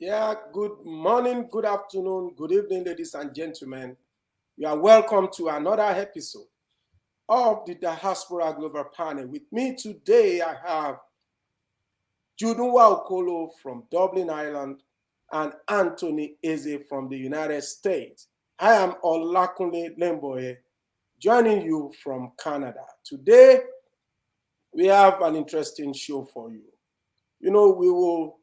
Yeah, good morning, good afternoon, good evening, ladies and gentlemen. You are welcome to another episode of the Diaspora Global Panel. With me today, I have Judunwa Okolo from Dublin, Ireland, and Anthony Eze from the United States. I am Olakunle Lemboye, joining you from Canada. Today, we have an interesting show for you. We will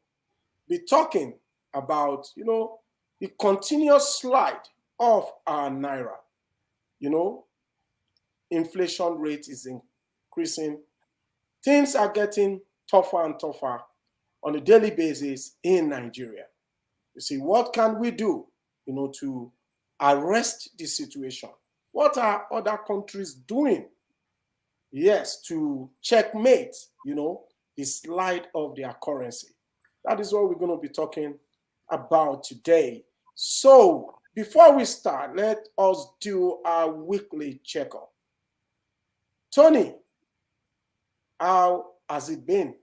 be talking about, the continuous slide of our Naira. Inflation rate is increasing. Things are getting tougher and tougher on a daily basis in Nigeria. You see, what can we do, to arrest the situation? What are other countries doing? Yes, to checkmate, the slide of their currency. That is what we're going to be talking about today. So, before we start, let us do our weekly checkup. Tony, how has it been?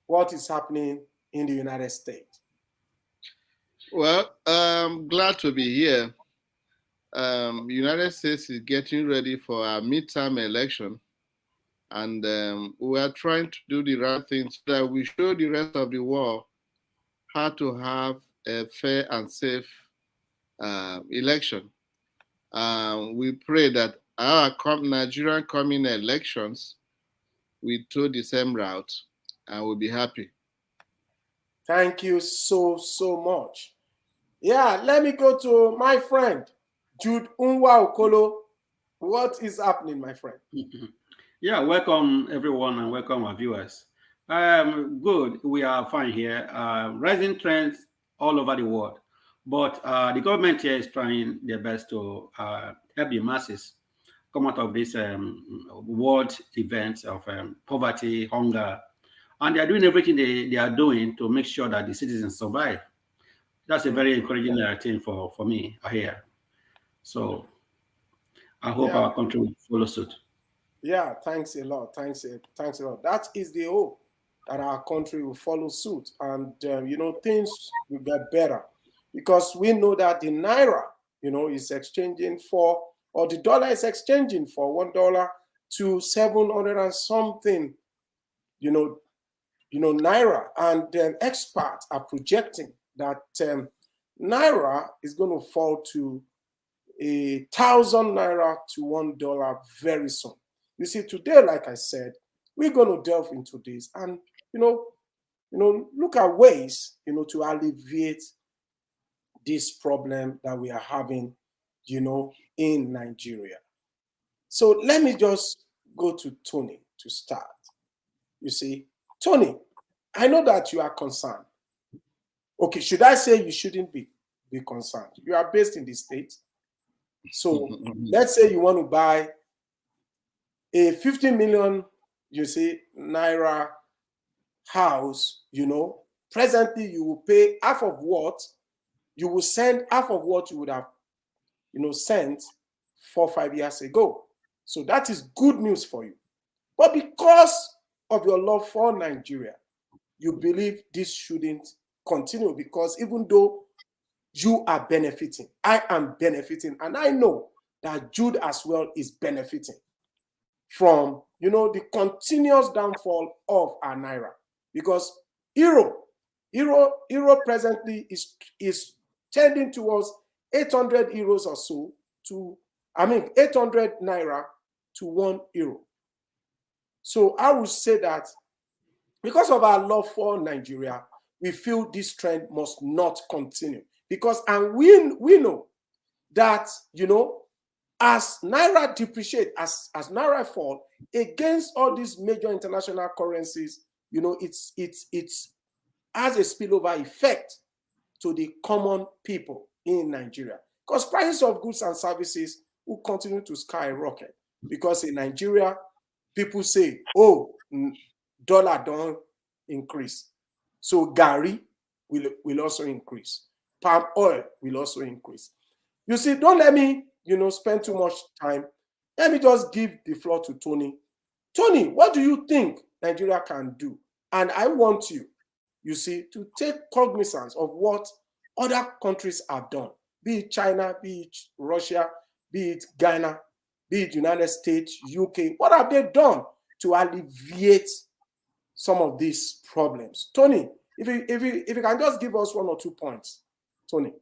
What is happening in the United States? Well, I'm glad to be here. United States is getting ready for our midterm election, and we are trying to do the right thing so that we show the rest of the world how to have a fair and safe election. We pray that our Nigerian coming elections will do the same route, and we'll be happy. Thank you so much. Yeah, let me go to my friend, Jude Unwa Okolo. What is happening, my friend? Yeah, welcome everyone and welcome our viewers. Good, we are fine here. Rising trends all over the world, but the government here is trying their best to help the masses come out of this world event of poverty, hunger, and they are doing everything they are doing to make sure that the citizens survive. That's a very encouraging thing for me here. So I hope our country will follow suit. Yeah, thanks a lot. Thanks a lot. That is the hope, that our country will follow suit, and things will get better, because we know that the Naira, is exchanging for, or the dollar is exchanging for $1 to 700 and something, Naira, and experts are projecting that Naira is going to fall to 1,000 Naira to $1 very soon. You see, today, like I said, we're going to delve into this and, look at ways, to alleviate this problem that we are having, in Nigeria. So let me just go to Tony to start. You see, Tony, I know that you are concerned. Okay, should I say you shouldn't be concerned? You are based in the States. So let's say you want to buy a 50 million, Naira house, presently you will pay half of what you will send, half of what you would have, sent 4 or 5 years ago. So that is good news for you. But because of your love for Nigeria, you believe this shouldn't continue, because even though you are benefiting, I am benefiting, and I know that Jude as well is benefiting from, the continuous downfall of our Naira, because euro presently is tending towards 800 euros or so to, 800 Naira to 1 euro. So I would say that because of our love for Nigeria, we feel this trend must not continue, because, and we know that, as Naira depreciate, as Naira fall against all these major international currencies, it's has a spillover effect to the common people in Nigeria, because prices of goods and services will continue to skyrocket, because in Nigeria, people say, oh, dollar don't increase, so Gary will also increase, palm oil will also increase. You see, don't let me spend too much time. Let me just give the floor to Tony. Tony, what do you think Nigeria can do? And I want you you see, to take cognizance of what other countries have done, be it China, be it Russia, be it Ghana, be it United States, UK. What have they done to alleviate some of these problems? Tony, if you can just give us 1 or 2 points, Tony.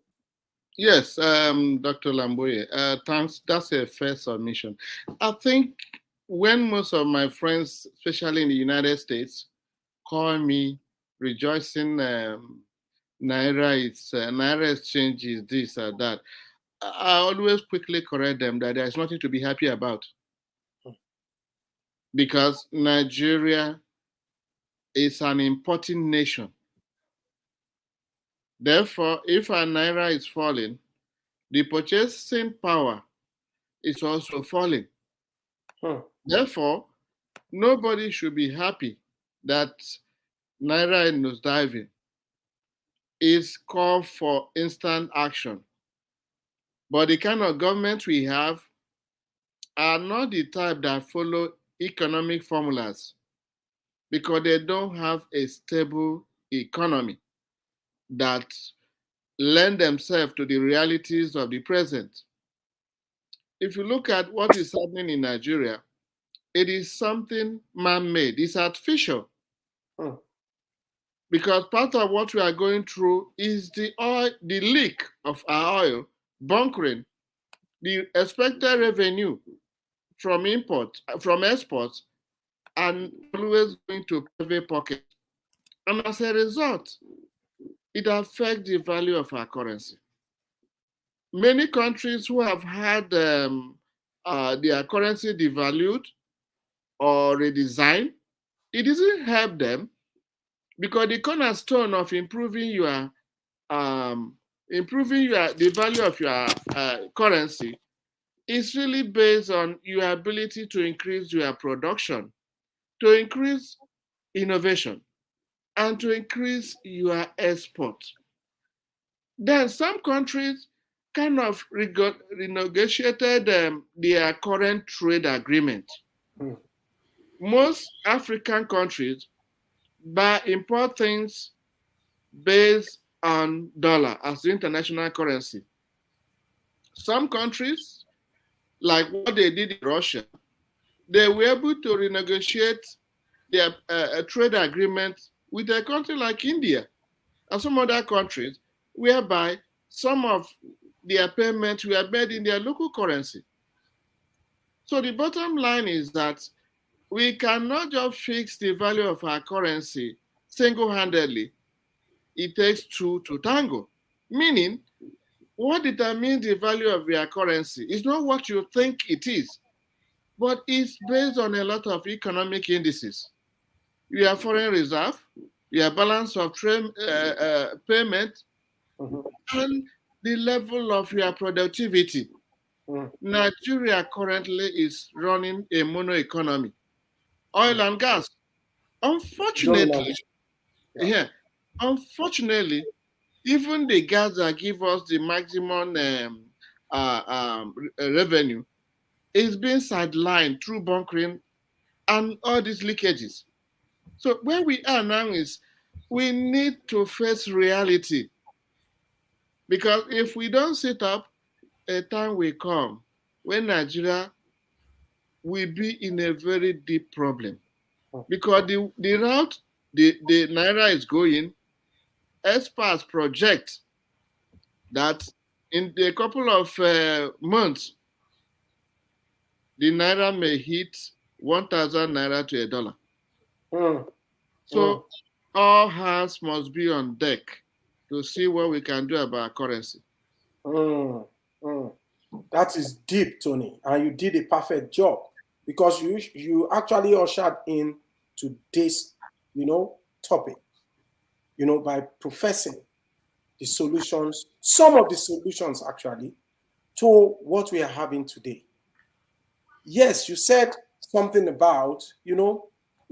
Yes, Dr. Lamboye, thanks. That's a fair submission. I think when most of my friends, especially in the United States, call me rejoicing, Naira exchange is this or that, I always quickly correct them that there is nothing to be happy about, because Nigeria is an importing nation. Therefore, if our Naira is falling, the purchasing power is also falling. Therefore, nobody should be happy that Naira is nosediving. It's called for instant action. But the kind of government we have are not the type that follow economic formulas, because they don't have a stable economy that lend themselves to the realities of the present. If you look at what is happening in Nigeria, it is something man-made. It's artificial. Because part of what we are going through is the leak of our oil, bunkering, the expected revenue from exports, and always going to private pockets. And as a result, it affects the value of our currency. Many countries who have had their currency devalued or redesigned, it doesn't help them, because the cornerstone of improving the value of your currency is really based on your ability to increase your production, to increase innovation, and to increase your export. Then some countries kind of renegotiated their current trade agreement. Most African countries import things based on dollar as the international currency. Some countries, like what they did in Russia, they were able to renegotiate their trade agreement with a country like India and some other countries, whereby some of their payments were made in their local currency. So the bottom line is that we cannot just fix the value of our currency single-handedly. It takes two to tango. Meaning, what determines the value of your currency is not what you think it is, but it's based on a lot of economic indices. Your foreign reserve, your balance of trade payment, and the level of your productivity. Nigeria currently is running a mono economy. Oil and gas. Unfortunately, unfortunately, even the gas that give us the maximum revenue is being sidelined through bunkering and all these leakages. So where we are now is we need to face reality, because if we don't sit up, a time will come when Nigeria will be in a very deep problem, because the route the Naira is going, experts project that in a couple of months, the Naira may hit 1,000 Naira to $1. So all hands must be on deck to see what we can do about currency. That is deep, Tony, and you did a perfect job, because you actually ushered in today's topic, by professing the solutions, some of the solutions actually, to what we are having today. Yes, you said something about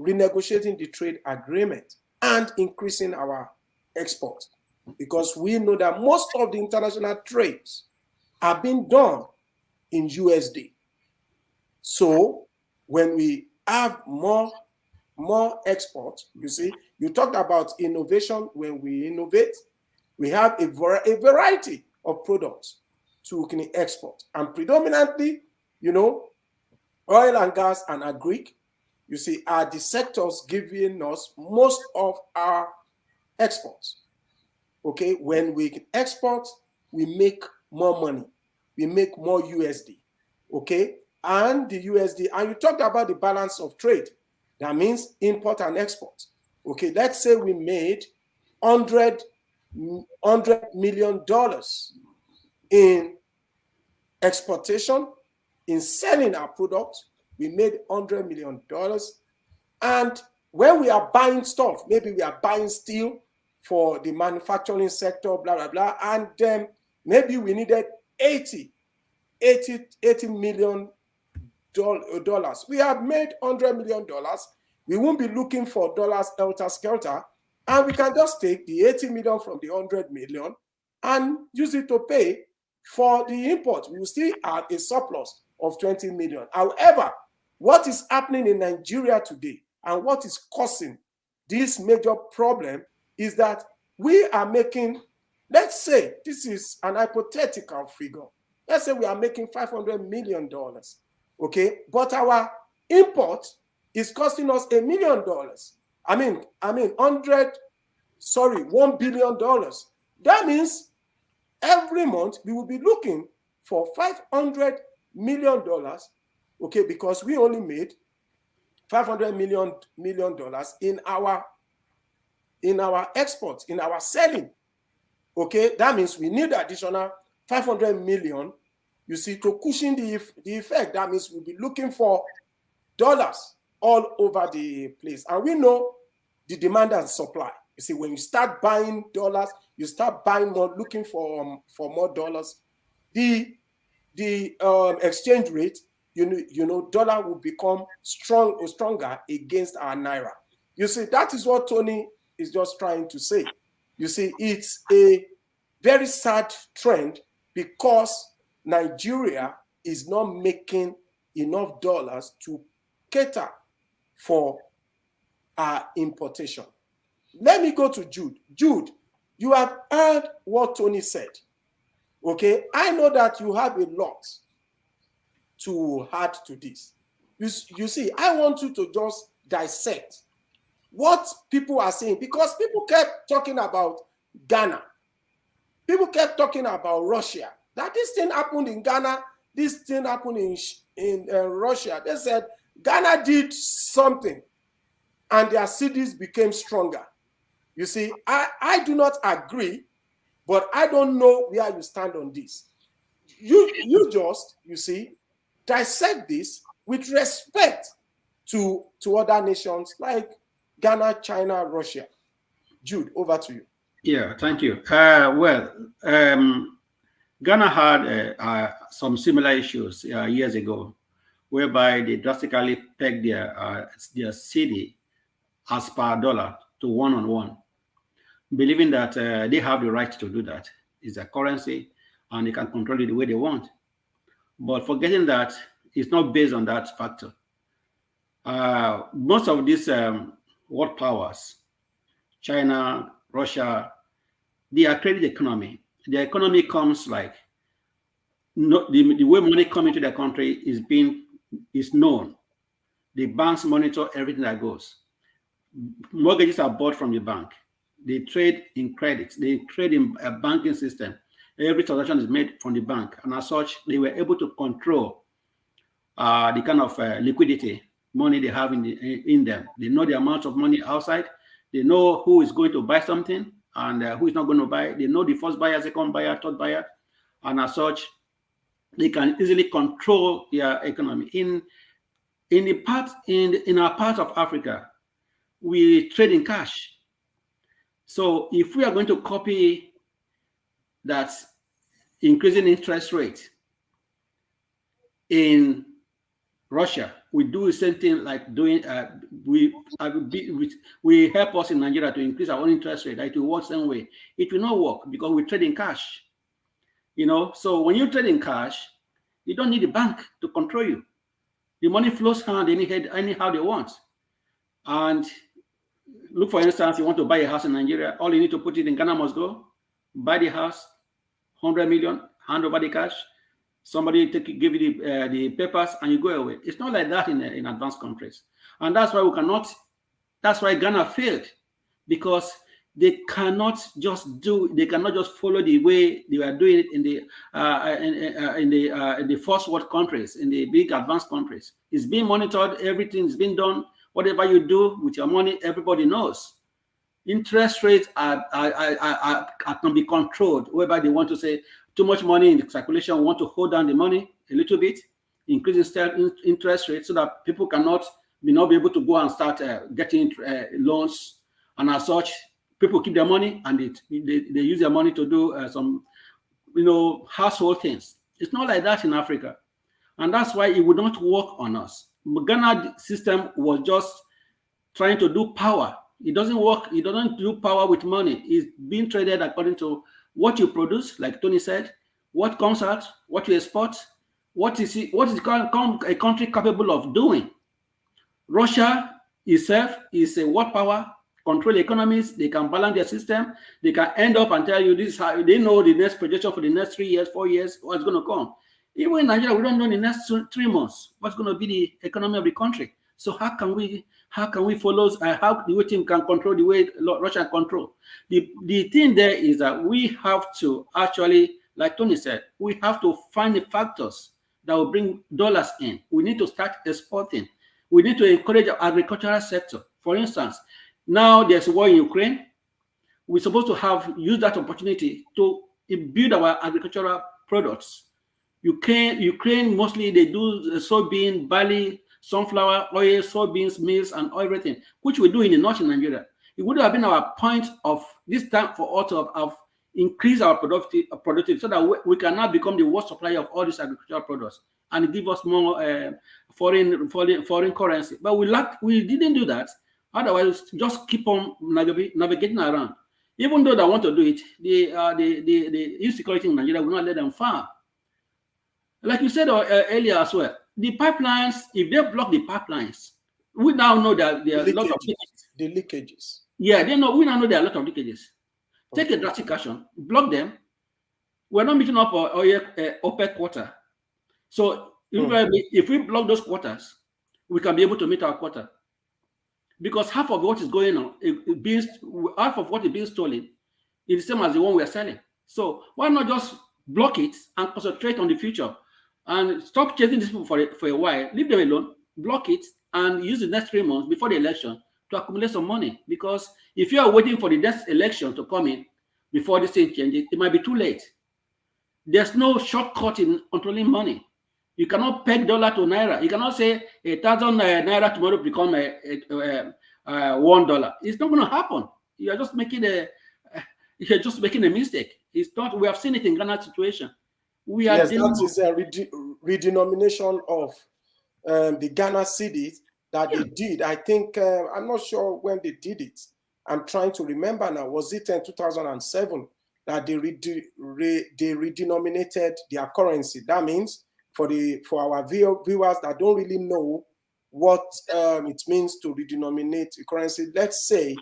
renegotiating the trade agreement and increasing our export, because we know that most of the international trades are being done in USD. So when we have more more export. You see, you talked about innovation. When we innovate, we have a variety of products to export, and predominantly, oil and gas and agri, you see, are the sectors giving us most of our exports. Okay, when we export, we make more money, we make more USD. Okay, and the USD, and you talked about the balance of trade. That means import and export. Okay, let's say we made $100 million in exportation, in selling our product. We made $100 million. And when we are buying stuff, maybe we are buying steel for the manufacturing sector, blah, blah, blah, and then maybe we needed $80 million. We have made $100 million. We won't be looking for dollars helter-skelter, and we can just take the 80 million from the 100 million and use it to pay for the import. We will still have a surplus of 20 million. However, what is happening in Nigeria today and what is causing this major problem is that we are making, let's say, this is an hypothetical figure. Let's say we are making $500 million, okay? But our import is costing us $1 million. $1 billion. That means every month we will be looking for $500 million, okay, because we only made $500 million in our exports, in our selling. Okay, that means we need additional 500 million, you see, to cushion the effect. That means we'll be looking for dollars all over the place. And we know the demand and supply. You see, when you start buying dollars, you start buying more, looking for more dollars. The exchange rate, dollar will become stronger against our Naira. You see, that is what Tony is just trying to say. You see, it's a very sad trend because Nigeria is not making enough dollars to cater for our importation. Let me go to Jude. Jude, you have heard what Tony said. Okay, I know that you have a lot to add to this. You see, I want you to just dissect what people are saying, because people kept talking about Ghana. People kept talking about Russia. That this thing happened in Ghana, this thing happened in Russia. They said Ghana did something and their cities became stronger. You see, I do not agree, but I don't know where you stand on this. You just, you see, dissect this with respect to other nations like Ghana, China, Russia. Jude, over to you. Yeah, thank you. Ghana had some similar issues years ago, whereby they drastically pegged their cedi as per dollar to 1-on-1, believing that they have the right to do that. It's a currency, and they can control it the way they want. But forgetting that it's not based on that factor. Most of these world powers, China, Russia, they are credit economy. The economy comes like, the way money comes into the country is known. The banks monitor everything that goes. Mortgages are bought from the bank. They trade in credits. They trade in a banking system. Every transaction is made from the bank, and as such, they were able to control the kind of liquidity money they have in them. They know the amount of money outside. They know who is going to buy something and who is not going to buy. They know the first buyer, second buyer, third buyer, and as such, they can easily control their economy. In our part of Africa, we trade in cash. So if we are going to copy that increasing interest rate in Russia, we do the same thing like doing, we help us in Nigeria to increase our own interest rate. It will work the same way. It will not work because we trade in cash. So when you trade in cash, you don't need the bank to control you. The money flows hand anyhow they want. And look, for instance, you want to buy a house in Nigeria, all you need to put it in Ghana must go, buy the house, 100 million, hand over the cash, somebody give you the papers, and you go away. It's not like that in advanced countries. And that's why that's why Ghana failed, because they cannot just follow the way they were doing it in the first world countries, in the big advanced countries. It's being monitored, everything is being done. Whatever you do with your money, everybody knows. Interest rates can be controlled, whereby they want to say too much money in the circulation, we want to hold down the money a little bit, increase interest rates so that people cannot be able to go and start getting loans. And as such, people keep their money and they use their money to do some household things. It's not like that in Africa. And that's why it would not work on us. Ghana system was just trying to do power. It doesn't work. It doesn't do power with money. It's being traded according to what you produce, like Tony said, what comes out, what you export, what is a country capable of doing. Russia itself is a world power, control economies. They can balance their system. They can end up and tell you this is how they know the next projection for the next 3 years, 4 years, what's going to come. Even in Nigeria, we don't know in the next 3 months what's going to be the economy of the country. So how can we follow? How the way team can control the way Russia control? The thing there is that we have to actually, like Tony said, we have to find the factors that will bring dollars in. We need to start exporting. We need to encourage our agricultural sector. For instance, now there's a war in Ukraine. We're supposed to use that opportunity to build our agricultural products. Ukraine mostly they do soybean, barley, sunflower oil, soybeans, meals, and everything, which we do in the north in Nigeria. It would have been our point of this time for us to have increased our productivity so that we can now become the world supplier of all these agricultural products and give us more foreign currency. But we didn't do that. Otherwise, just keep on navigating around. Even though they want to do it, the insecurity in Nigeria will not let them farm. Like you said earlier as well, the pipelines, if they block the pipelines, we now know that there are a lot of leakages. The leakages. Yeah, we now know there are a lot of leakages. Okay. Take a drastic action, block them. We're not meeting up our OPEC quota. So if we block those quotas, we can be able to meet our quota. Because half of what is going on, half of what is being stolen is the same as the one we are selling. So why not just block it and concentrate on the future and stop chasing these people for a while, leave them alone, block it, and use the next 3 months before the election to accumulate some money. Because if you are waiting for the next election to come in before this thing changes, it might be too late. There's no shortcut in controlling money. You cannot peg dollar to Naira. You cannot say 1,000 Naira tomorrow become $1. It's not going to happen. You're just making a mistake. It's not. We have seen it in Ghana situation. That is a redenomination of the Ghana cedis that they did. I think I'm not sure when they did it. I'm trying to remember now. Was it in 2007 that they redenominated their currency? That means for our viewers that don't really know what it means to redenominate a currency. Let's say,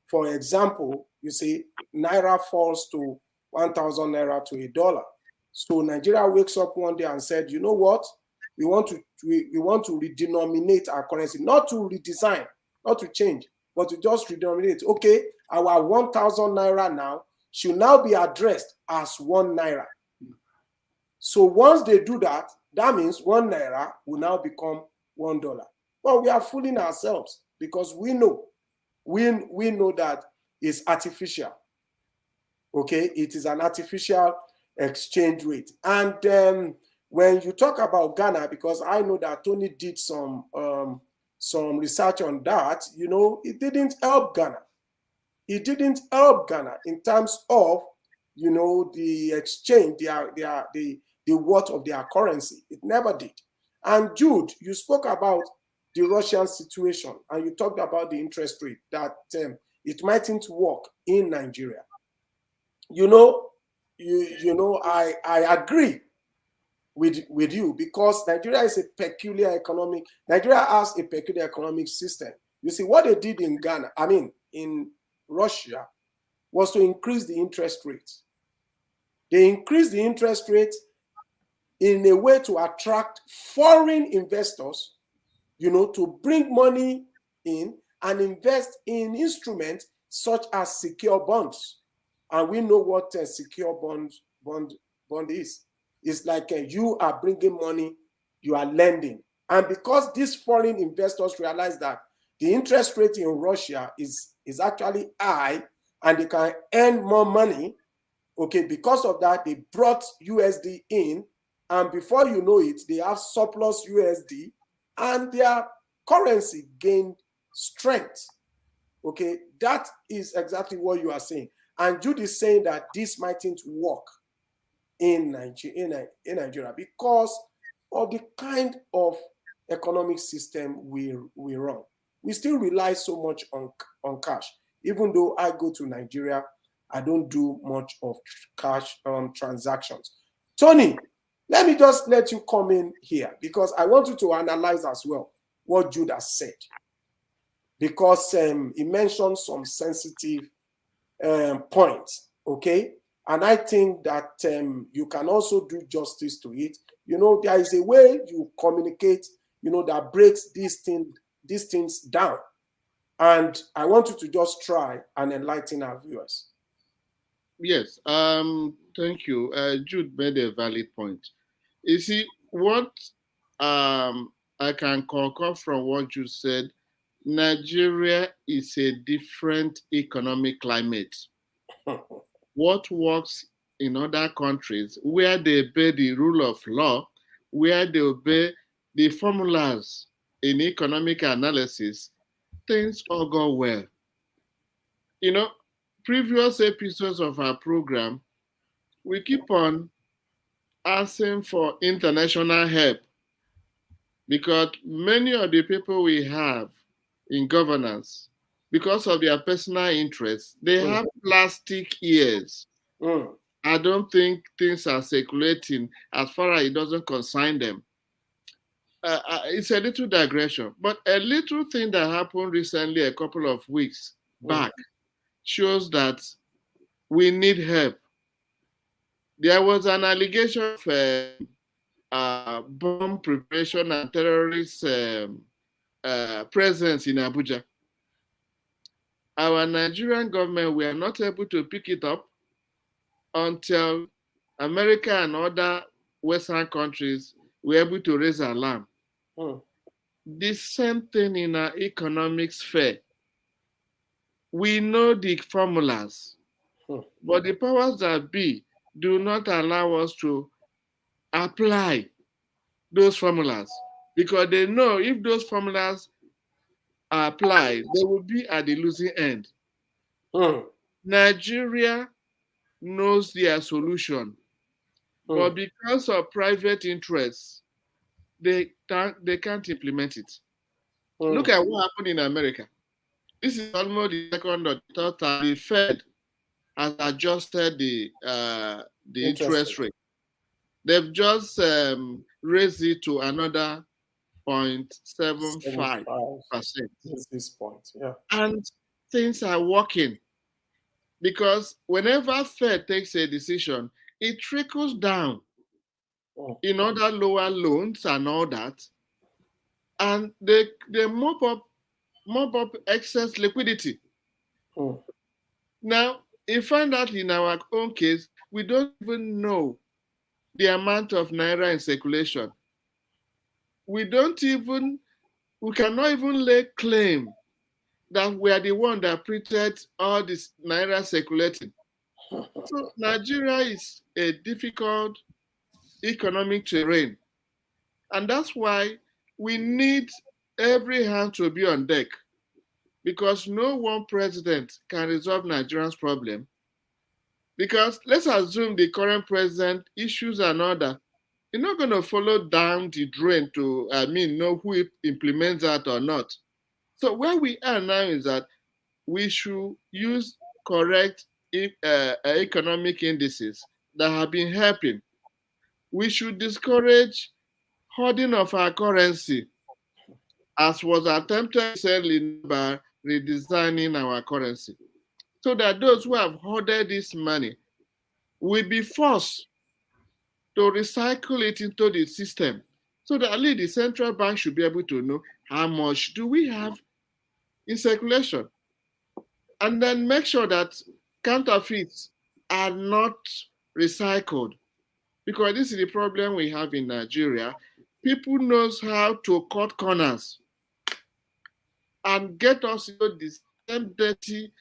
for example, you see Naira falls to 1,000 Naira to $1. So Nigeria wakes up one day and said, you know what? We want to redenominate our currency, not to redesign, not to change, but to just redenominate. Okay, our 1,000 Naira now should now be addressed as 1 Naira. So once they do that, that means 1 Naira will now become $1. Well, we are fooling ourselves because we know that it's artificial. Okay, it is an artificial exchange rate. And when you talk about Ghana, because I know that Tony did some research on that, it didn't help Ghana. It didn't help Ghana in terms of, the exchange, the worth of their currency. It never did. And Jude, you spoke about the Russian situation, and you talked about the interest rate, that it mightn't work in Nigeria. I agree with you, because Nigeria has a peculiar economic system. You see, what they did in Ghana, I mean, in Russia, was to increase the interest rate. They increased the interest rate in a way to attract foreign investors, to bring money in and invest in instruments such as secure bonds. And we know what a secure bond is. It's like you are bringing money, you are lending. And because these foreign investors realize that the interest rate in Russia is actually high and they can earn more money, okay, because of that, they brought USD in, and before you know it, they have surplus USD and their currency gained strength. Okay, that is exactly what you are saying. And Jude is saying that this mightn't work in Nigeria because of the kind of economic system we run. We still rely so much on cash. Even though I go to Nigeria, I don't do much of cash transactions. Tony, let me just let you come in here because I want you to analyze as well what Jude has said. Because he mentioned some sensitive points, okay? And I think that you can also do justice to it. There is a way you communicate, that breaks these things down. And I want you to just try and enlighten our viewers. Yes, thank you. Jude made a valid point. You see, what I can concur from what you said, Nigeria is a different economic climate. What works in other countries where they obey the rule of law, where they obey the formulas in economic analysis, things all go well. Previous episodes of our program, we keep on asking for international help because many of the people we have in governance, because of their personal interests, they have plastic ears. I don't think things are circulating as far as it doesn't concern them. It's a little digression, but a little thing that happened recently, a couple of weeks back, shows that we need help. There was an allegation of bomb preparation and terrorist presence in Abuja. Our Nigerian government were not able to pick it up until America and other Western countries were able to raise alarm. The same thing in our economic sphere. We know the formulas, but the powers that be do not allow us to apply those formulas because they know if those formulas are applied, they will be at the losing end. Nigeria knows their solution, but because of private interests, they can't implement it. Look at what happened in America. This is almost the second or the third time the Fed has adjusted the interest rate. They've just raised it to another 0.75%. This point, yeah. And things are working because whenever Fed takes a decision, it trickles down in other lower loans and all that, and they mop up excess liquidity. Now, you find out in our own case, we don't even know the amount of Naira in circulation. We cannot even lay claim that we are the one that printed all this Naira circulating. So Nigeria is a difficult economic terrain. And that's why we need every hand to be on deck because no one president can resolve Nigeria's problem. Because let's assume the current president issues an order. You're not going to follow down the drain to, know who implements that or not. So where we are now is that we should use correct economic indices that have been helping. We should discourage hoarding of our currency. as was attempted recently by redesigning our currency, so that those who have hoarded this money will be forced to recycle it into the system, so that at least the central bank should be able to know how much do we have in circulation, and then make sure that counterfeits are not recycled. Because this is the problem we have in Nigeria. People knows how to cut corners and get us into the same dirty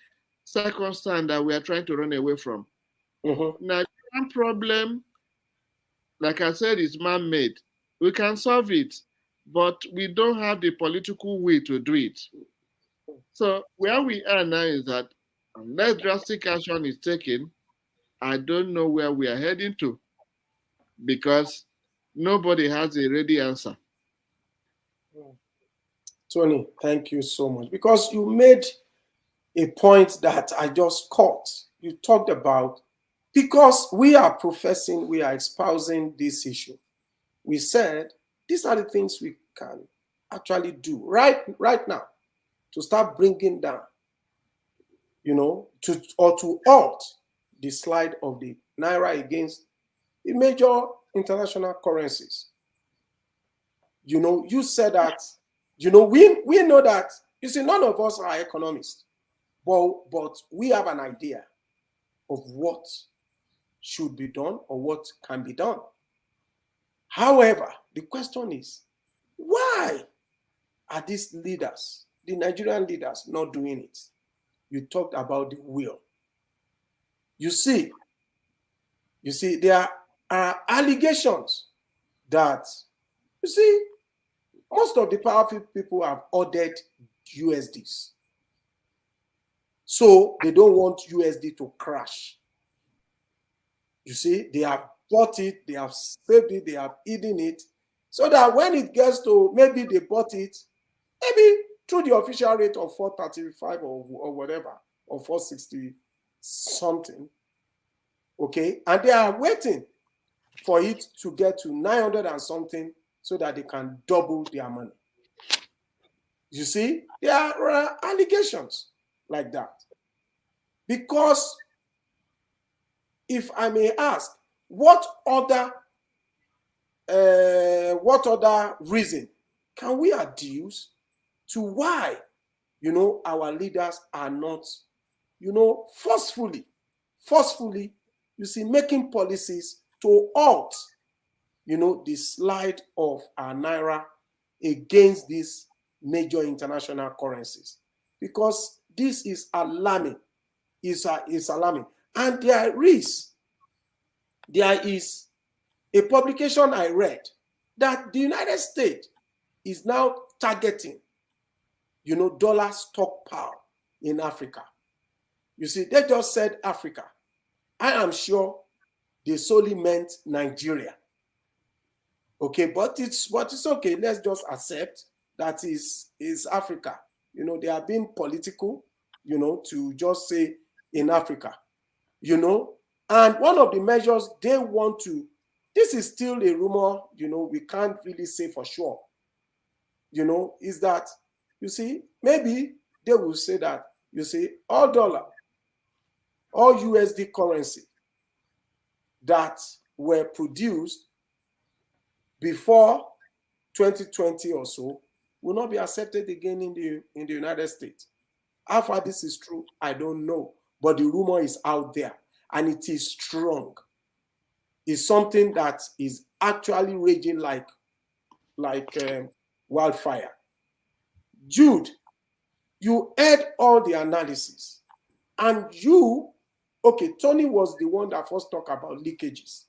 circumstance that we are trying to run away from. Mm-hmm. Nigerian problem, like I said, is man-made. We can solve it, but we don't have the political will to do it. So where we are now is that unless drastic action is taken, I don't know where we are heading to, because nobody has a ready answer. Tony, thank you so much, because you made a point that I just caught. You talked about, because we are professing, we are espousing this issue. We said these are the things we can actually do right now to start bringing down, to halt the slide of the naira against the major international currencies. You said that, we know that, you see, none of us are economists, but we have an idea of what should be done or what can be done. However, the question is, why are these leaders, the Nigerian leaders, not doing it? You talked about the will. You see, there are allegations that, most of the powerful people have ordered USDs. So they don't want USD to crash. You see, they have bought it, they have saved it, they have hidden it, so that when it gets to, maybe they bought it, maybe through the official rate of 435 or whatever, or 460 something, okay, and they are waiting for it to get to 900 and something so that they can double their money. You see, there are allegations like that. Because if I may ask, what other reason can we adduce to why, our leaders are not, forcefully, making policies to halt, the slide of our naira against these major international currencies? Because this is alarming. Is alarming. And there is a publication I read that the United States is now targeting, dollar stockpile in Africa. You see, they just said Africa. I am sure they solely meant Nigeria. Okay, but it's okay. Let's just accept that is Africa. They are being political, to just say in Africa, and one of the measures they want to, this is still a rumor, we can't really say for sure, is that, maybe they will say that, all dollar, all USD currency that were produced before 2020 or so will not be accepted again in the United States. How far this is true, I don't know, but the rumor is out there and it is strong. It's something that is actually raging like wildfire. Jude, you heard all the analysis, and Tony was the one that first talked about leakages,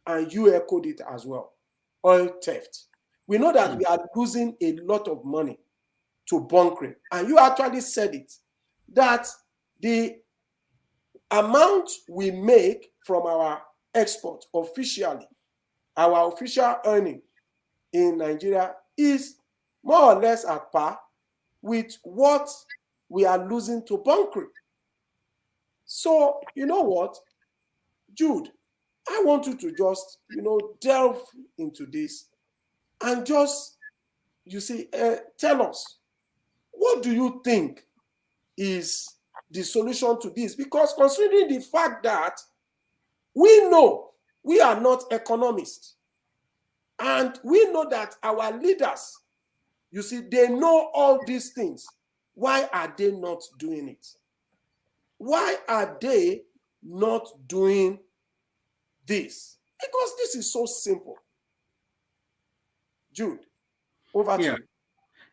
and you echoed it as well. Oil theft. We know that we are losing a lot of money to bunkering, and you actually said it, that the amount we make from our export officially, our official earning in Nigeria, is more or less at par with what we are losing to bunkering. So, you know what, Jude, I want you to just, delve into this and just you see, tell us, what do you think is the solution to this? Because considering the fact that we know we are not economists, and we know that our leaders, you see, they know all these things. Why are they not doing it? Why are they not doing this? Because this is so simple. Jude, over to you.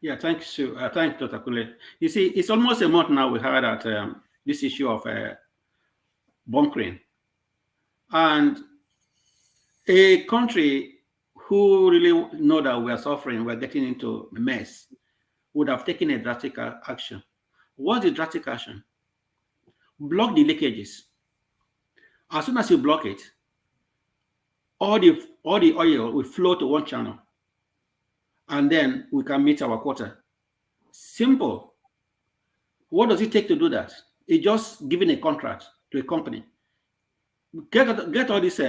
Yeah, thanks, thanks, Dr. Kule. You see, it's almost a month now we heard that this issue of bunkering. And a country who really know that we are suffering, we're getting into a mess, would have taken a drastic action. What's the drastic action? Block the leakages. As soon as you block it, all the oil will flow to one channel, and then we can meet our quota. Simple. What does it take to do that? It's just giving a contract to a company. Get all these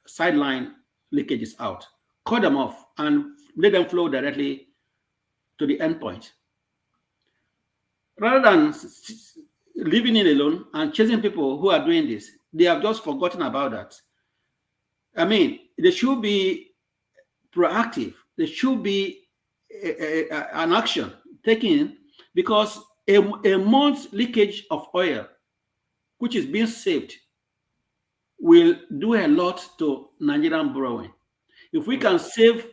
sideline leakages out, cut them off, and let them flow directly to the endpoint. Rather than leaving it alone and chasing people who are doing this, they have just forgotten about that. I mean, they should be proactive. There should be an action taken, because a month's leakage of oil, which is being saved, will do a lot to Nigerian borrowing. If we can save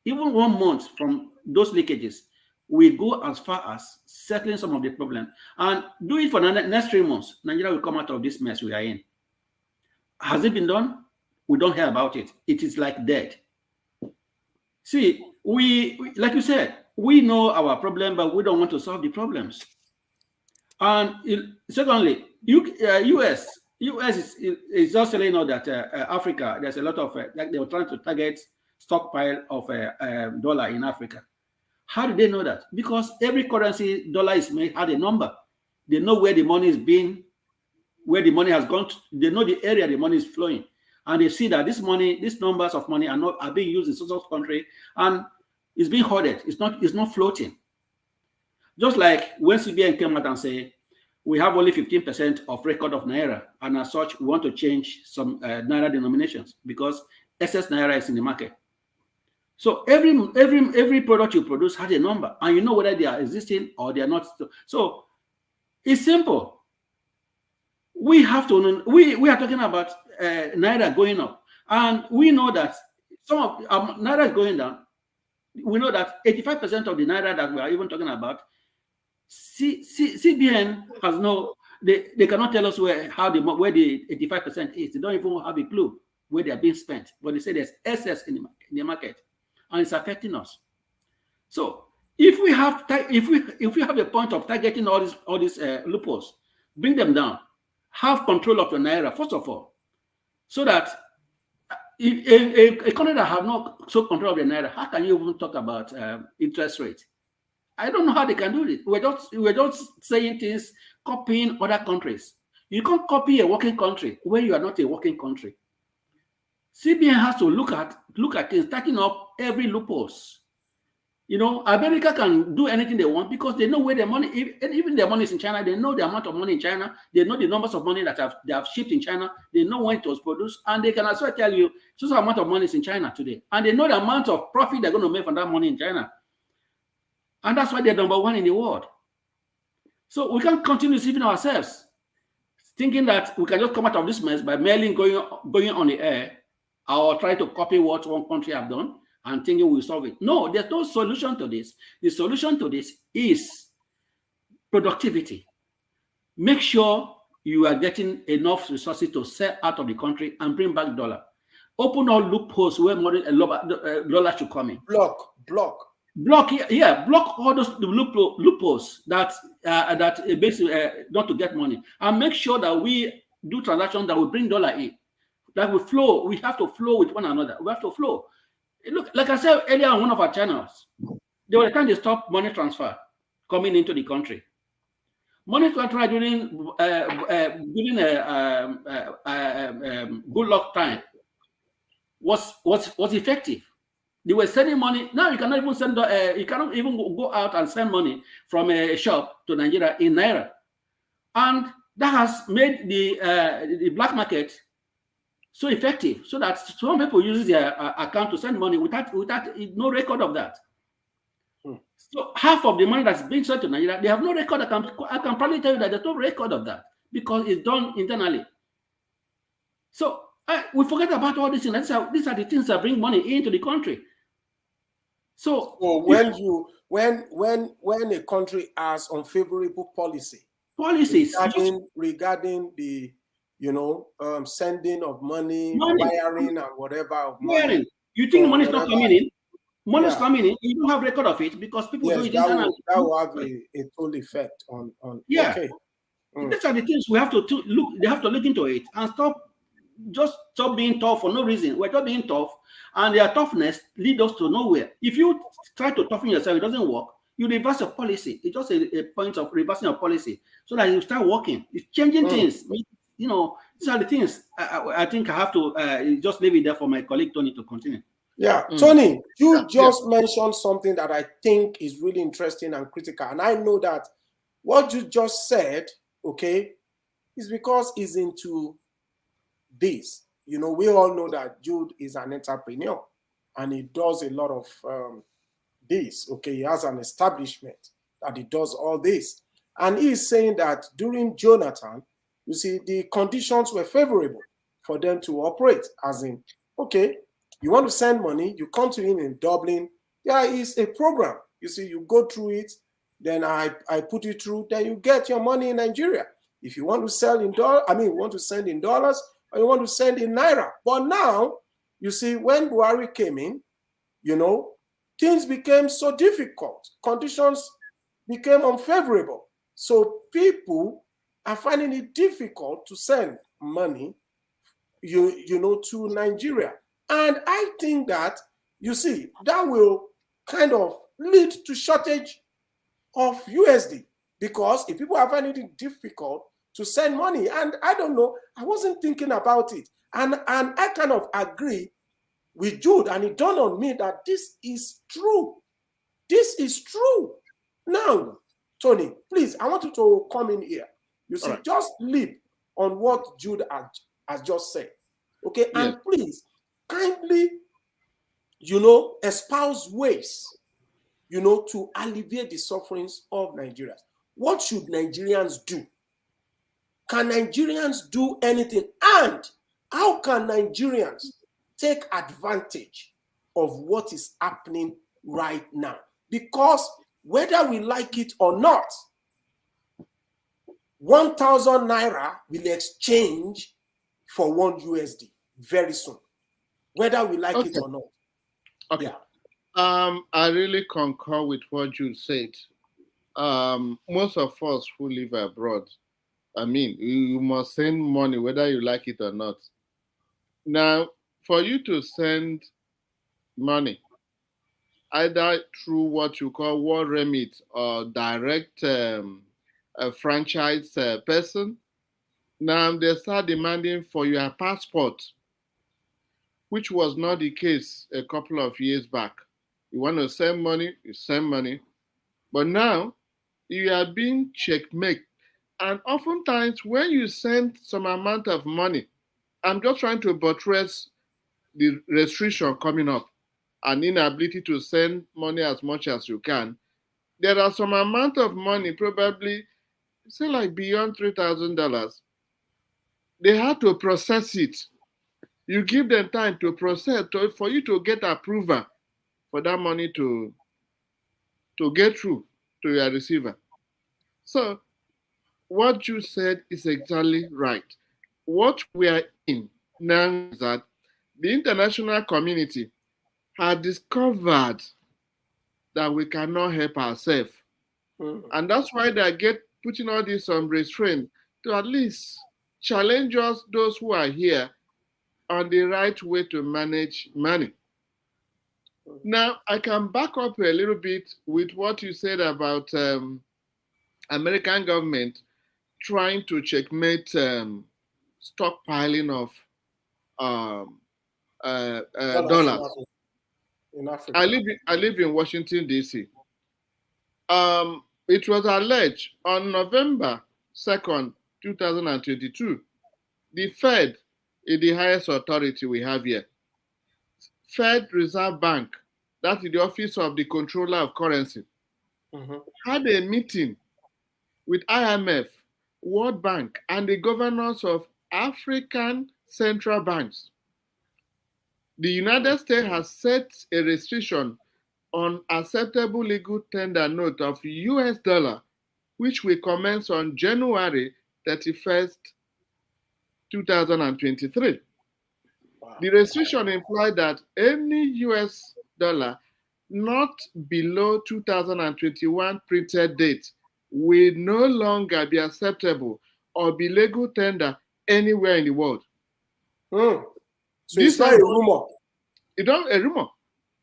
even 1 month from those leakages, we go as far as settling some of the problem. And do it for the next 3 months. Nigeria will come out of this mess we are in. Has it been done? We don't hear about it. It is like dead. See, we like you said, we know our problem, but we don't want to solve the problems. And secondly, US is just telling us that Africa, there's a lot of, like they were trying to target stockpile of dollar in Africa. How do they know that? Because every currency dollar is made had a number. They know where the money is being, where the money has gone to. They know the area the money is flowing. And they see that this money, these numbers of money are being used in social country, and it's being hoarded. It's not floating. Just like when CBN came out and say, we have only 15% of record of Naira, and as such, we want to change some Naira denominations because excess Naira is in the market. So every product you produce has a number, and you know whether they are existing or they are not. So it's simple. We have to. We are talking about Naira going up, and we know that some of Naira is going down. We know that 85% of the Naira that we are even talking about, CBN has no. They cannot tell us where the 85% is. They don't even have a clue where they are being spent. But they say there's excess in the market, and it's affecting us. So if we have a point of targeting all these loopholes, bring them down. Have control of your Naira, first of all, so that a country that have not so control of the Naira, how can you even talk about interest rate? I don't know how they can do it. We're just saying things, copying other countries. You can't copy a working country when you are not a working country. CBN has to look at things, starting up every loopholes. You know, America can do anything they want because they know where their money, even their money is in China. They know the amount of money in China. They know the numbers of money that they have shipped in China. They know when it was produced, and they can as well tell you just how amount of money is in China today. And they know the amount of profit they're going to make from that money in China. And that's why they're number one in the world. So we can't continue deceiving ourselves, thinking that we can just come out of this mess by merely going on the air or trying to copy what one country have done and thinking we'll solve it. No, there's no solution to this. The solution to this is productivity. Make sure you are getting enough resources to sell out of the country and bring back dollar. Open all loopholes where money dollar should come in. Block, all those loopholes that basically not to get money, and make sure that we do transactions that will bring dollar in, that will flow. We have to flow with one another. We have to flow. Look, like I said earlier on one of our channels, there was a time they stopped money transfer coming into the country. Money transfer during good luck time was effective. They were sending money. Now you cannot even send. You cannot even go out and send money from a shop to Nigeria in Naira, and that has made the black market so effective, so that some people use their account to send money without no record of that. So half of the money that's being sent to Nigeria, they have no record. I can probably tell you that there's no record of that because it's done internally. So we forget about all these things. These are the things that bring money into the country. So when a country has unfavorable policies regarding the sending of money, wiring and whatever of money. You think money is not coming in? Money is coming in. You don't have record of it because people do it internally. That will have a total effect on. Yeah. Okay. These are the things we have to look. They have to look into it and stop being tough for no reason. We're just being tough, and their toughness lead us to nowhere. If you try to toughen yourself, it doesn't work. You reverse your policy. It's just a point of reversing your policy so that you start working. It's changing things. You know, these are the things I think I have to just leave it there for my colleague Tony to continue. Yeah, Tony, you just mentioned something that I think is really interesting and critical. And I know that what you just said, okay, is because he's into this. You know, we all know that Jude is an entrepreneur and he does a lot of this. Okay, he has an establishment that he does all this. And he is saying that during Jonathan, you see, the conditions were favorable for them to operate, as in, okay, you want to send money, you come to him in Dublin, there is a program. You see, you go through it, then I put it through, then you get your money in Nigeria. If you want to sell in dollars, you want to send in dollars, or you want to send in Naira. But now, you see, when Buhari came in, you know, things became so difficult. Conditions became unfavorable. So people are finding it difficult to send money, you know, to Nigeria. And I think that, you see, that will kind of lead to shortage of USD, because if people are finding it difficult to send money, and I don't know, I wasn't thinking about it. And I kind of agree with Jude, and it dawned on me that this is true. This is true. Now, Tony, please, I want you to come in here. You see, just leap on what Jude has just said. Okay, and please, kindly, you know, espouse ways, you know, to alleviate the sufferings of Nigerians. What should Nigerians do? Can Nigerians do anything? And how can Nigerians take advantage of what is happening right now? Because whether we like it or not, 1,000 Naira will exchange for 1 USD very soon, whether we like it or not. Okay. Yeah. I really concur with what you said. Most of us who live abroad, I mean, you must send money whether you like it or not. Now, for you to send money, either through what you call war remit or direct a franchise person, now they start demanding for your passport, which was not the case a couple of years back. You want to send money, you send money. But now, you are being checkmate. And oftentimes, when you send some amount of money, I'm just trying to buttress the restriction coming up, an inability to send money as much as you can. There are some amount of money, probably, say like beyond $3,000. They have to process it. You give them time to process, for you to get approval for that money to get through to your receiver. So what you said is exactly right. What we are in now is that the international community has discovered that we cannot help ourselves. And that's why they get putting all this on restraint to at least challenge us, those who are here, on the right way to manage money. Now, I can back up a little bit with what you said about American government trying to checkmate stockpiling of dollars Africa. I live in Washington, D.C. It was alleged on November 2nd, 2022, the Fed is the highest authority we have here. Fed Reserve Bank, that is the Office of the Controller of Currency, had a meeting with IMF, World Bank, and the governors of African central banks. The United States has set a restriction on acceptable legal tender note of US dollar, which will commence on January 31st, 2023. Wow. The restriction implied that any US dollar not below 2021 printed date will no longer be acceptable or be legal tender anywhere in the world. So This it's not a rumor. It's not a rumor.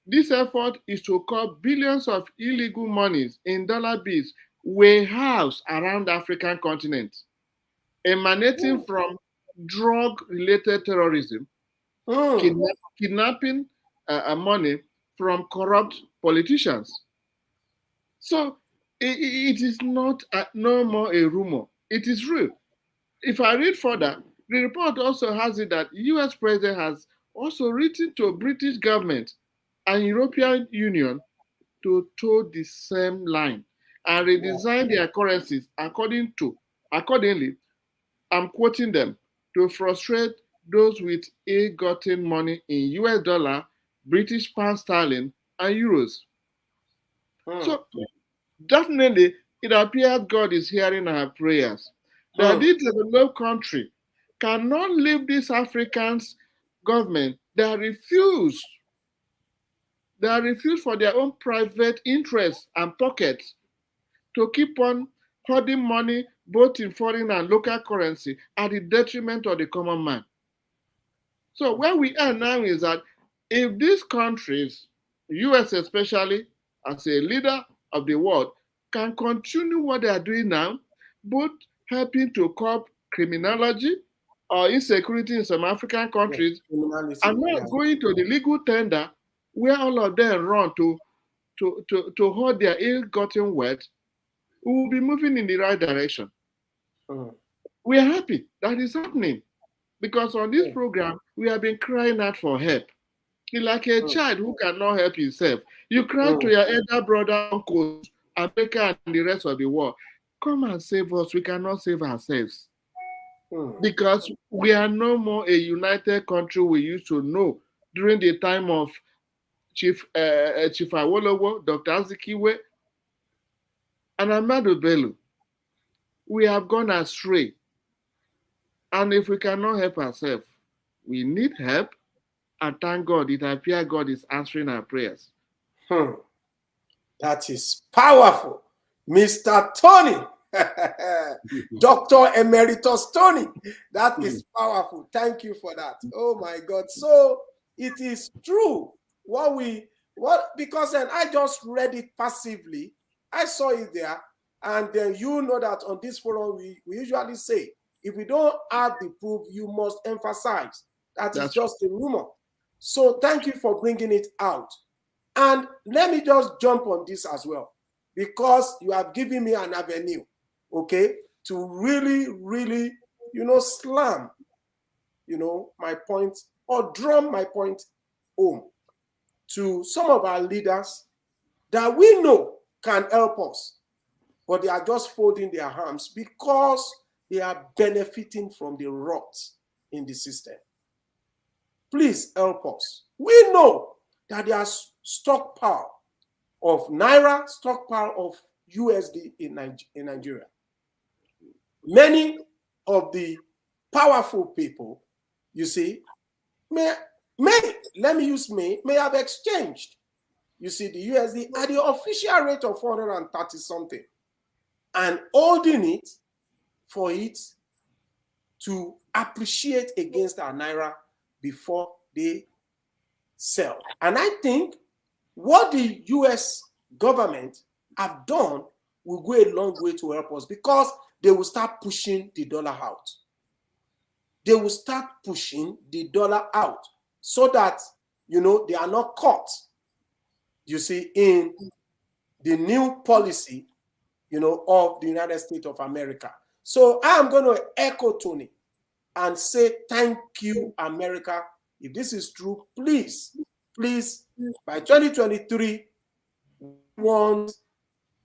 This effort is to curb billions of illegal monies in dollar bills warehoused around the African continent, emanating from drug-related terrorism, kidnapping money from corrupt politicians. So it is not no more a rumor. It is real. If I read further, the report also has it that U.S. president has also written to British government and European Union to toe the same line and redesign their currencies accordingly, I'm quoting them, to frustrate those with ill-gotten money in US dollar, British pound sterling, and euros. So definitely, it appears God is hearing our prayers. That this developed country cannot leave these Africans' government that refuse for their own private interests and pockets to keep on hoarding money both in foreign and local currency at the detriment of the common man. So where we are now is that if these countries, US especially, as a leader of the world, can continue what they are doing now, both helping to curb criminology or insecurity in some African countries, and not going to the legal tender where all of them run to hold their ill-gotten wealth, we will be moving in the right direction. We are happy that is happening because on this program, we have been crying out for help. It's like a child who cannot help himself. You cry to your elder brother, uncles, America, and the rest of the world. Come and save us. We cannot save ourselves. Because we are no more a united country we used to know during the time of Chief Awolowo, Dr. Azikiwe, and Ahmadu Bello. We have gone astray. And if we cannot help ourselves, we need help. And thank God, it appears God is answering our prayers. That is powerful. Mr. Tony, Dr. Emeritus Tony, that is powerful. Thank you for that. Oh my God. So it is true. Because then I just read it passively. I saw it there. And then you know that on this forum, we usually say, if we don't have the proof, you must emphasize. That's just a rumor. So thank you for bringing it out. And let me just jump on this as well, because you have given me an avenue, okay, to really, really, slam, my point or drum my point home to some of our leaders that we know can help us, but they are just folding their arms because they are benefiting from the rot in the system. Please help us. We know that there are stockpile of Naira, stockpile of USD in Nigeria. Many of the powerful people, you see, may have exchanged, you see, the USD at the official rate of 430 something and holding it for it to appreciate against our Naira before they sell. And I think what the US government have done will go a long way to help us, because they will start pushing the dollar out. They will start pushing the dollar out so that, they are not caught. you see, in the new policy, of the United States of America. So I'm going to echo Tony and say thank you, America. If this is true, please, by 2023, we want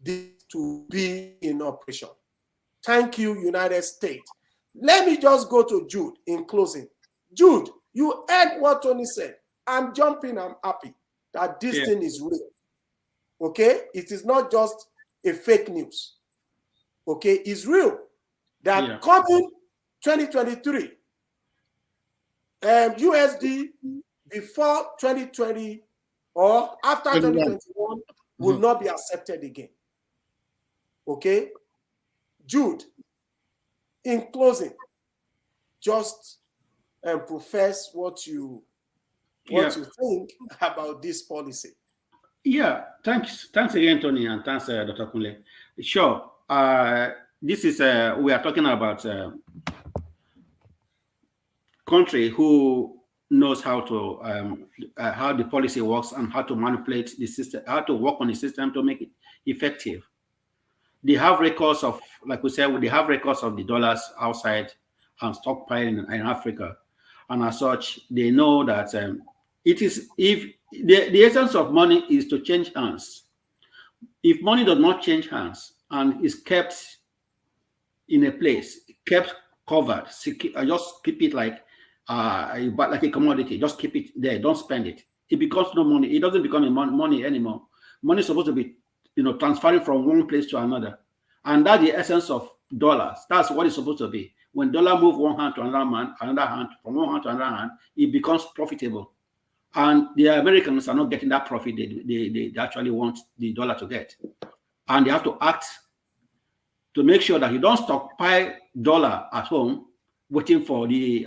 this to be in operation. Thank you, United States. Let me just go to Jude in closing. Jude, you heard what Tony said. I'm jumping, I'm happy that this thing is real. Okay? It is not just a fake news. Okay? It's real. That coming 2023, USD before 2020 or after 2021 will not be accepted again. Okay? Jude, in closing, just profess what you think about this policy. Yeah, thanks again, Tony, and thanks, Dr. Kunle. Sure. This is we are talking about country who knows how to how the policy works and how to manipulate the system, how to work on the system to make it effective. They have records of, like we said, they have records of the dollars outside and stockpiling in Africa, and as such, they know that it is, if the essence of money is to change hands. If money does not change hands and is kept in a place, kept covered, just keep it like a commodity, just keep it there, don't spend it. It becomes no money. It doesn't become money anymore. Money is supposed to be, transferring from one place to another, and that's the essence of dollars. That's what it's supposed to be. When dollar move one hand to another hand, from one hand to another hand, it becomes profitable. And the Americans are not getting that profit they actually want the dollar to get. And they have to act to make sure that you don't stockpile dollar at home, waiting for the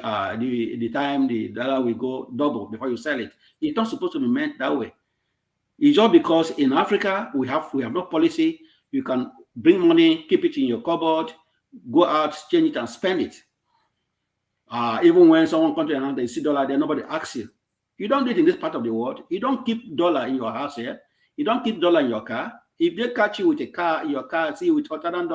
time the dollar will go double before you sell it. It's not supposed to be meant that way. It's just because in Africa we have no policy. You can bring money, keep it in your cupboard, go out, change it, and spend it. Even when someone comes to another, they see dollar there, nobody asks you. You don't do it in this part of the world. You don't keep dollar in your house here. You don't keep dollar in your car. If they catch you with a car, your car, see with $1,000,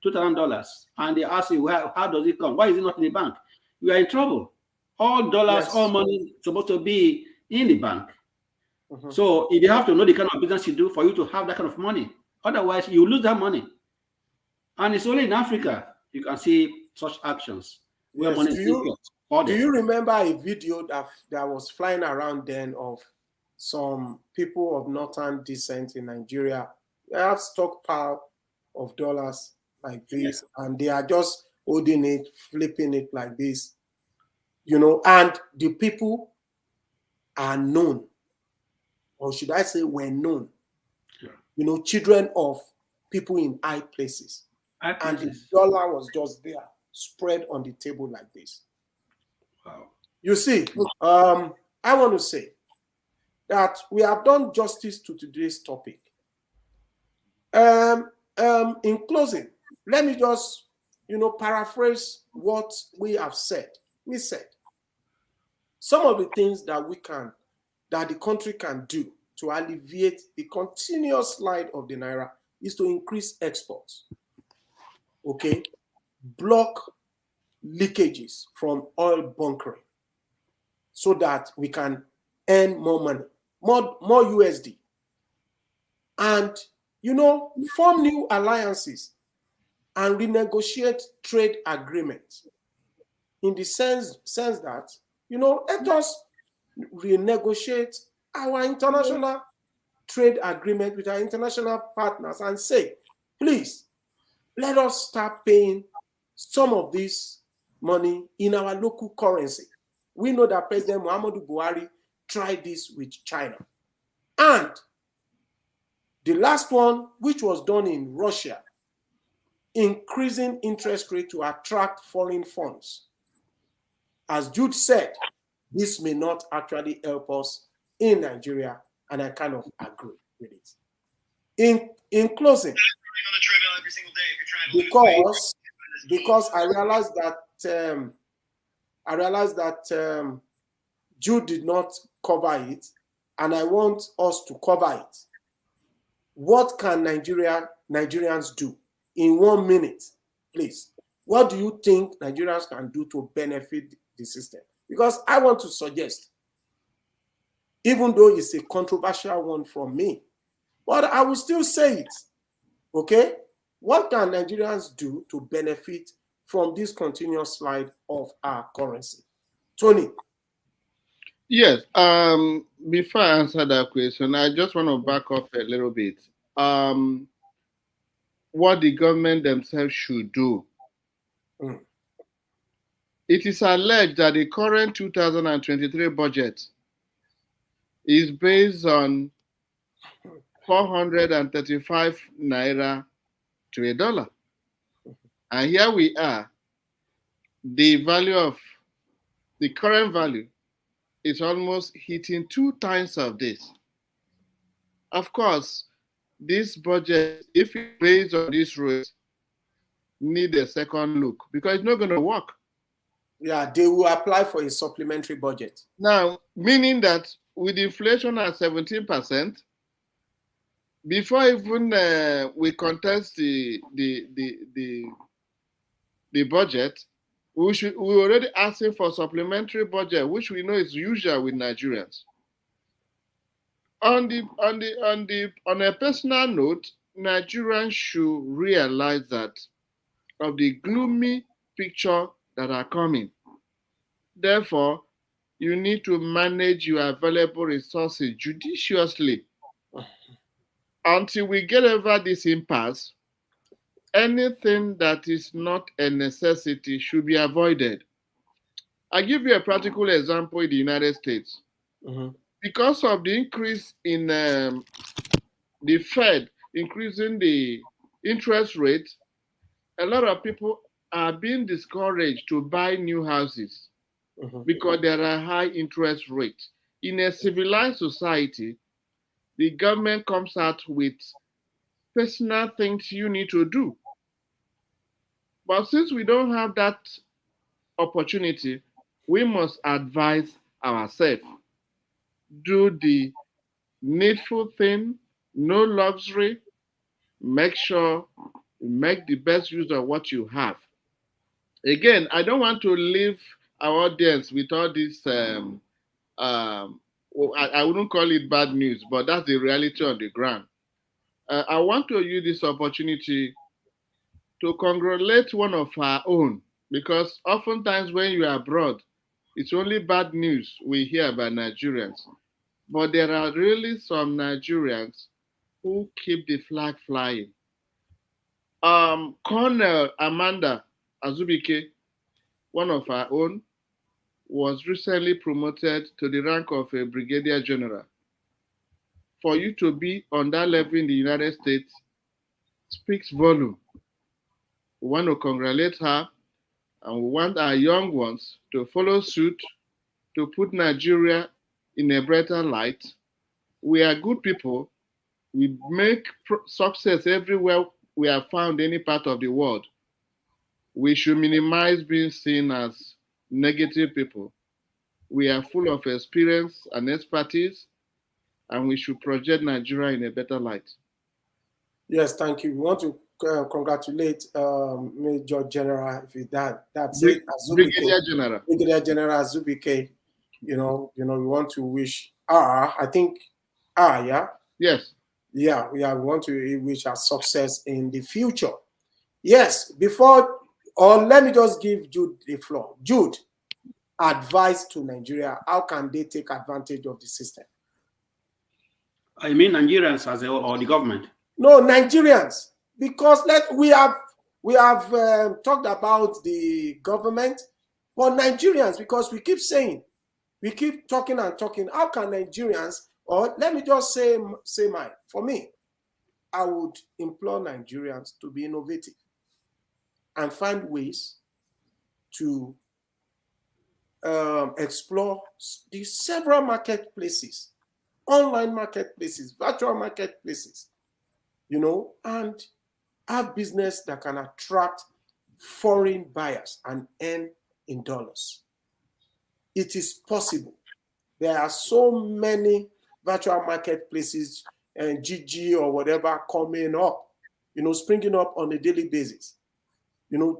$2,000, and they ask you, how does it come? Why is it not in the bank? You are in trouble. All dollars, all money is supposed to be in the bank. So if you have to know the kind of business you do for you to have that kind of money, otherwise you lose that money. And it's only in Africa you can see such actions where money is kept. Do you remember a video that was flying around then of some people of northern descent in Nigeria? They have stockpile of dollars like this, and they are just holding it, flipping it like this, and the people are known, or should I say were known, children of people in high places. And the dollar was just there, spread on the table like this. Wow. You see, I want to say that we have done justice to today's topic. In closing, let me just, paraphrase what we have said. We said some of the things that the country can do to alleviate the continuous slide of the Naira is to increase exports. Okay, block leakages from oil bunkering so that we can earn more money, more USD, and form new alliances and renegotiate trade agreements in the sense that let us renegotiate our international trade agreement with our international partners and say, please, let us start paying some of this money in our local currency. We know that President Muhammadu Buhari tried this with China. And the last one, which was done in Russia, increasing interest rate to attract foreign funds. As Jude said, this may not actually help us in Nigeria, and I kind of agree with it. In closing, because I realized that Jude did not cover it, and I want us to cover it. What can Nigerians do in 1 minute, please? What do you think Nigerians can do to benefit the system? Because I want to suggest, even though it's a controversial one from me, but I will still say it, okay? What can Nigerians do to benefit from this continuous slide of our currency? Tony. Yes. Before I answer that question, I just want to back up a little bit. What the government themselves should do. Mm. It is alleged that the current 2023 budget is based on 435 naira to a dollar. And here we are. The value of the current value is almost hitting 2 times of this. Of course, this budget, if it's based on this rate, need a second look because it's not going to work. Yeah, they will apply for a supplementary budget. Now, meaning that with inflation at 17%, before even we contest the budget, we already asking for supplementary budget, which we know is usual with Nigerians. On a personal note, Nigerians should realize that of the gloomy picture that are coming. Therefore, you need to manage your available resources judiciously. Until we get over this impasse, anything that is not a necessity should be avoided. I'll give you a practical example in the United States. Mm-hmm. Because of the increase in the Fed increasing the interest rate, a lot of people are being discouraged to buy new houses because there are high interest rates. In a civilized society, the government comes out with personal things you need to do. But since we don't have that opportunity, we must advise ourselves. Do the needful thing, no luxury. Make sure you make the best use of what you have. Again, I don't want to leave our audience with all this. I wouldn't call it bad news, but that's the reality on the ground. I want to use this opportunity to congratulate one of our own, because oftentimes when you are abroad, it's only bad news we hear about Nigerians. But there are really some Nigerians who keep the flag flying. Colonel Amanda Azubike, one of our own, was recently promoted to the rank of a brigadier general. For you to be on that level in the United States speaks volume. We want to congratulate her, and we want our young ones to follow suit to put Nigeria in a better light. We are good people. We make success everywhere we are found, any part of the world. We should minimize being seen as negative people. We are full of experience and expertise, and we should project Nigeria in a better light. Yes, thank you. We want to congratulate Major General, if that's it, Azubike. Brigadier General. Brigadier General Azubike. We want to wish yeah. Yes. Yeah, we want to wish her success in the future. Yes, let me just give Jude the floor. Jude, advice to Nigeria. How can they take advantage of the system? I mean Nigerians as a whole, or the government? No, Nigerians, because we have talked about the government, but Nigerians, because we keep talking and talking. How can Nigerians, or let me just say mine. For me, I would implore Nigerians to be innovative and find ways to explore the several marketplaces, online marketplaces, virtual marketplaces, and have business that can attract foreign buyers and earn in dollars. It is possible. There are so many virtual marketplaces and GG or whatever coming up, springing up on a daily basis.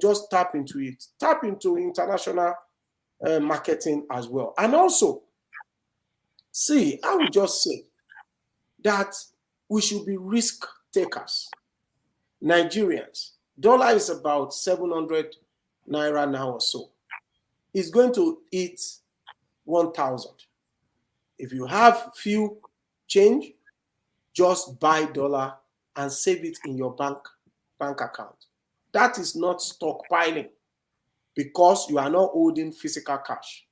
Just tap into it. Tap into international marketing as well. And also, see, I would just say that we should be risk takers. Nigerians, dollar is about 700 Naira now or so. It's going to hit 1,000. If you have few change, just buy dollar and save it in your bank account. That is not stockpiling because you are not holding physical cash.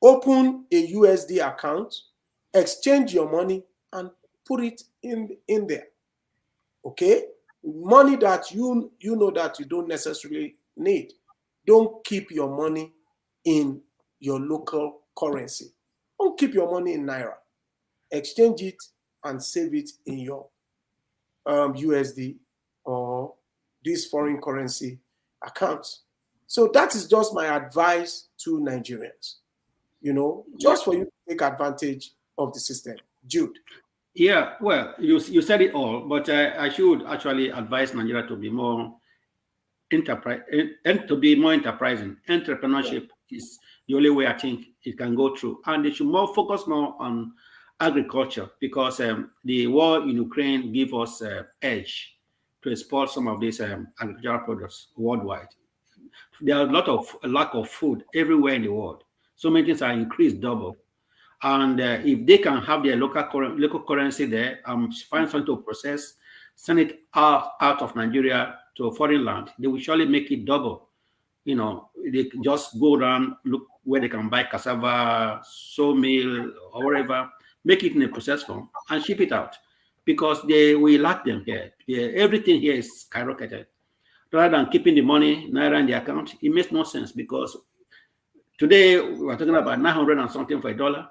Open a USD account, exchange your money, and put it in there. Okay? Money that you know that you don't necessarily need. Don't keep your money in your local currency. Don't keep your money in Naira. Exchange it and save it in your USD or this foreign currency accounts. So that is just my advice to Nigerians, just for you to take advantage of the system. Jude. Yeah, well, you said it all, but I should actually advise Nigeria to be more enterprising. Entrepreneurship is the only way I think it can go through, and they should focus more on agriculture because the war in Ukraine gives us edge to export some of these agricultural products worldwide. There are a lack of food everywhere in the world. So many things are increased double. And if they can have their local currency there, find something to process, send it out of Nigeria to a foreign land, they will surely make it double. They just go around, look where they can buy cassava, sawmill, or whatever, make it in a processed form and ship it out because we lack them here. Everything here is skyrocketed. Rather than keeping the money, Naira in the account, it makes no sense because today we're talking about 900 and something for a dollar.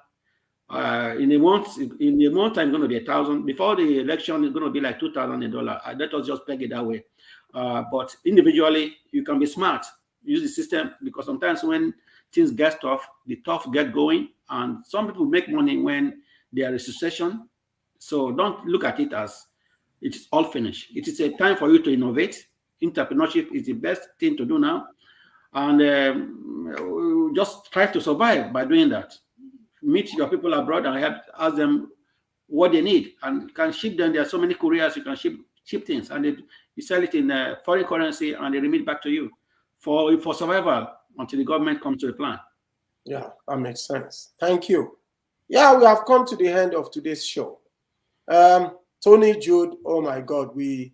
In a month time, it's going to be 1,000. Before the election, it's going to be like $2,000. Let us just peg it that way. But individually, you can be smart. Use the system because sometimes when things get tough, the tough get going, and some people make money when there is recession. So don't look at it as it's all finished. It is a time for you to innovate. Entrepreneurship is the best thing to do now, and just try to survive by doing that. Meet your people abroad and ask them what they need and can ship them. There are so many couriers you can ship things, and you sell it in foreign currency and they remit back to you for survival until the government comes to a plan. Yeah, that makes sense. Thank you. Yeah, we have come to the end of today's show. Tony, Jude, oh my God, we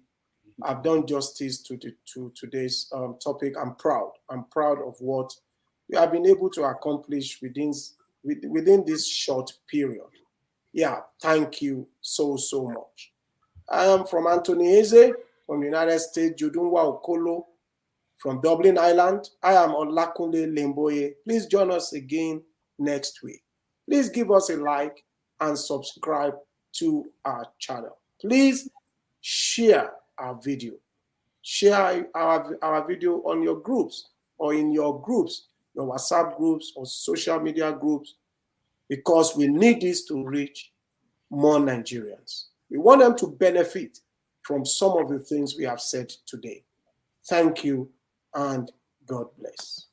have done justice to today's topic. I'm proud. I'm proud of what we have been able to accomplish within this short period. Yeah, thank you so much. I am from Anthony Eze from the United States, Judunwa Okolo from Dublin, Ireland. I am Olakunle Lemboye. Please join us again next week. Please give us a like and subscribe to our channel. Please share our video. Share our video on your groups or in your groups, your WhatsApp groups or social media groups, because we need this to reach more Nigerians. We want them to benefit from some of the things we have said today. Thank you and God bless.